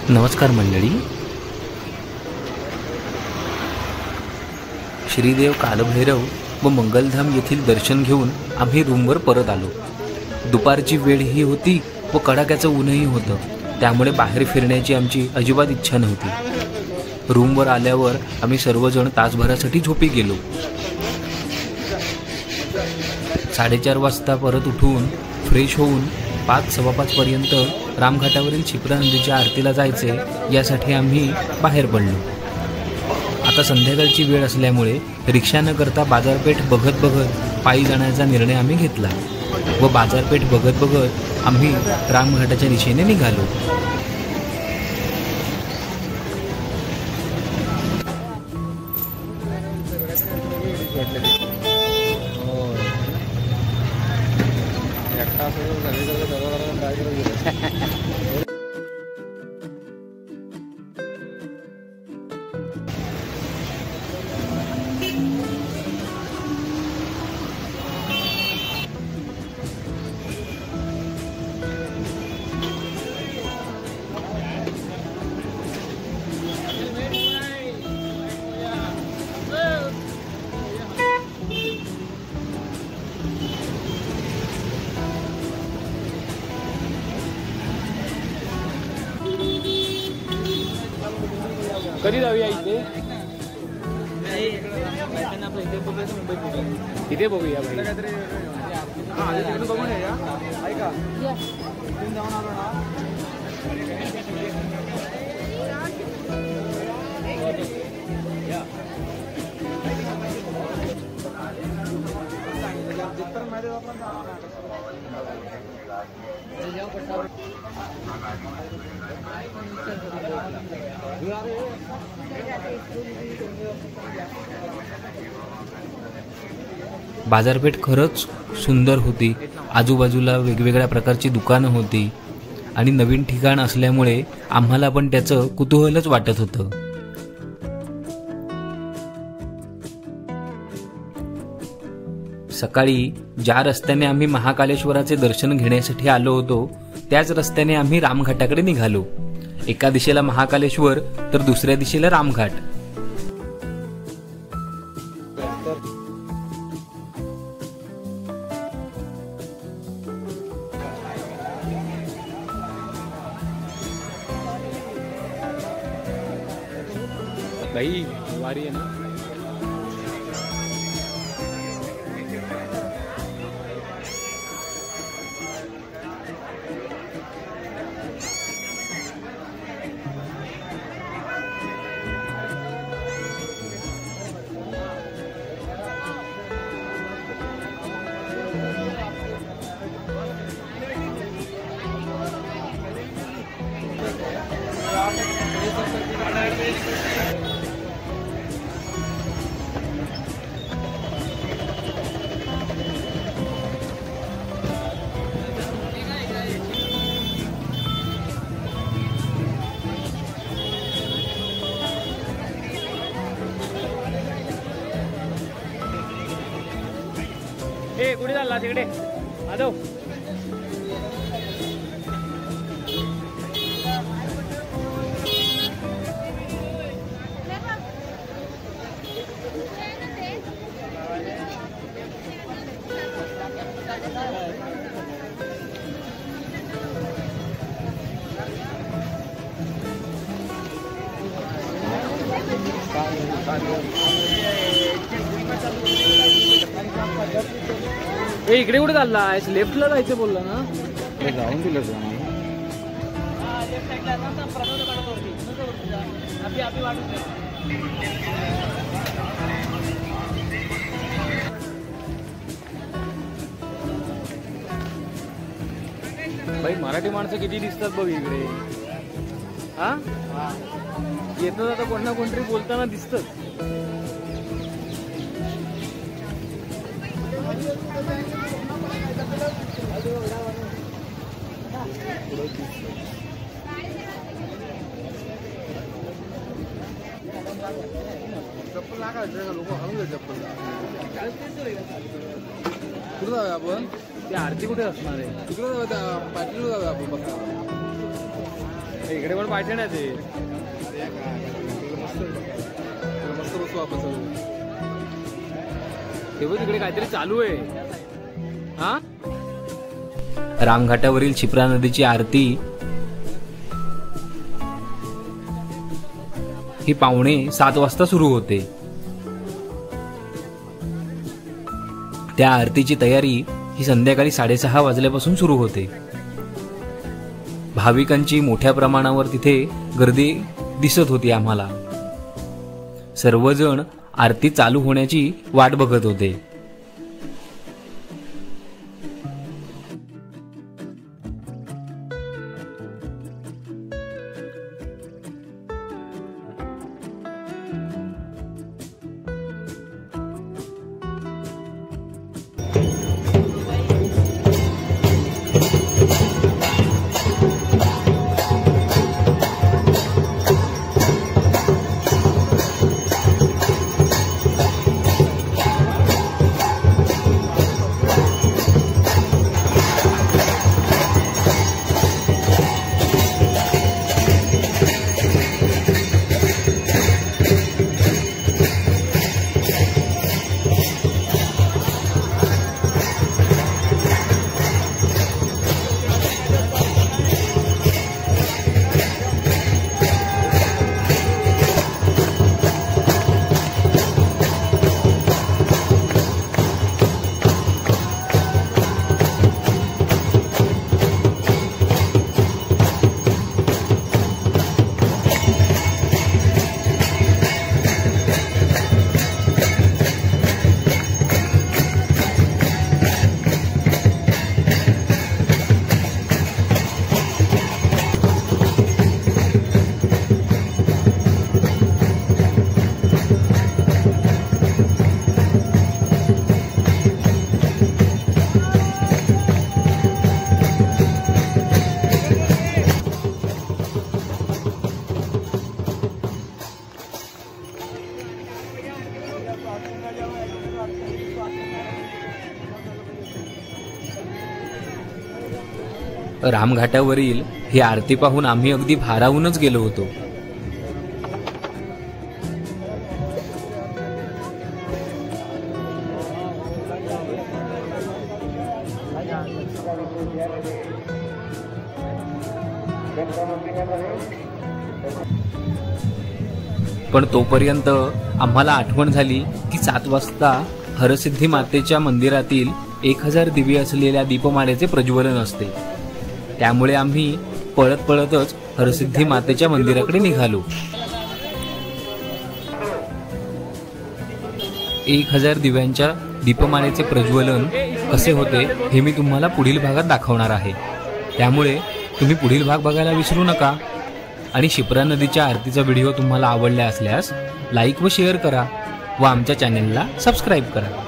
नमस्कार मंडळी. श्रीदेव कालभैरव व मंगलधाम येथील दर्शन घेऊन आम्ही रूमवर परत आलो. दुपारची वेळ ही होती व कडाक्याचं ऊनही होतं, त्यामुळे बाहेर फिरण्याची आमची अजिबात इच्छा नव्हती. रूमवर आल्यावर आम्ही सर्वजण तासभरासाठी झोपी गेलो. 4:30 वाजता परत उठून फ्रेश होऊन 5:15 पर्यंत रामघाटावरील क्षिप्रा नदीच्या आरतीला जायचे यासाठी आम्ही बाहेर पडलो. आता संध्याकाळची वेळ असल्यामुळे रिक्षा न करता बाजारपेठ बघत बघत पायी जाण्याचा निर्णय आम्ही घेतला व बाजारपेठ बघत बघत आम्ही रामघाटाच्या दिशेने निघालो. कधी जाऊया इथे? इथे बघूया भाई. बघून या ऐका जाऊन आलो ना. बाजारपेठ खरंच सुंदर होती. आजूबाजूला वेगवेगळ्या प्रकारची दुकानं होती आणि नवीन ठिकाण असल्यामुळे आम्हाला पण त्याचं कुतूहलच वाटत होतं. सकाळी ज्या रस्त्याने आम्ही महाकालेश्वराचे दर्शन घेण्यासाठी आलो होतो त्याच रस्त्याने आम्ही रामघाटाकडे निघालो. एका दिशेला महाकालेश्वर तर दुसऱ्या दिशेला रामघाट. भाई वारी है ना. कुठे चालला तिकडे आलो. इकडे कुठे चालला आहेस? लेफ्टला जायचं बोलला ना. जाऊन दिलं भाई. मराठी माणसं किती दिसतात बघ इकडे. हा येतं आता कोण ना कोणतरी बोलताना दिसतच. चप्पल लागायचं लोक हलून घ्या चप्पल. कुठं जाऊया आपण? ती आरती कुठे असणार आहे? तिकडे जाऊया, पाटील जाऊया आपण बघा. इकडे पण पायठ्याण्यात आहे. मस्त बसू आपण सगळं. तेव्हा तिकडे काहीतरी चालू आहे. हा, रामघाटावरील क्षिप्रा नदीची आरती ही 6:45 वाजता सुरू होते. त्या आरतीची तयारी ही संध्याकाळी 6:30 वाजल्यापासून सुरू होते. भाविकांची मोठ्या प्रमाणावर तिथे गर्दी दिसत होती आम्हाला. सर्वजण आरती चालू होण्याची वाट बघत होते. रामघाटावरील ही आरती पाहून आम्ही अगदी भारावूनच गेलो होतो. पण तोपर्यंत आम्हाला आठवण झाली की 7 वाजता हरसिद्धी मातेच्या मंदिरातील 1000 दिवे असलेल्या दीपमाळेचे प्रज्वलन असते. त्यामुळे आम्ही पळतच हरसिद्धी मातेच्या मंदिराकडे निघालो. 1000 दिव्यांच्या दीपमाळेचे प्रज्वलन कसे होते हे मी तुम्हाला पुढील भागात दाखवणार आहे. त्यामुळे तुम्ही पुढील भाग बघायला विसरू नका. आणि क्षिप्रा नदीच्या आरतीचा व्हिडिओ तुम्हाला आवडला असल्यास लाईक व शेअर करा व आमच्या चॅनेलला सबस्क्राईब करा.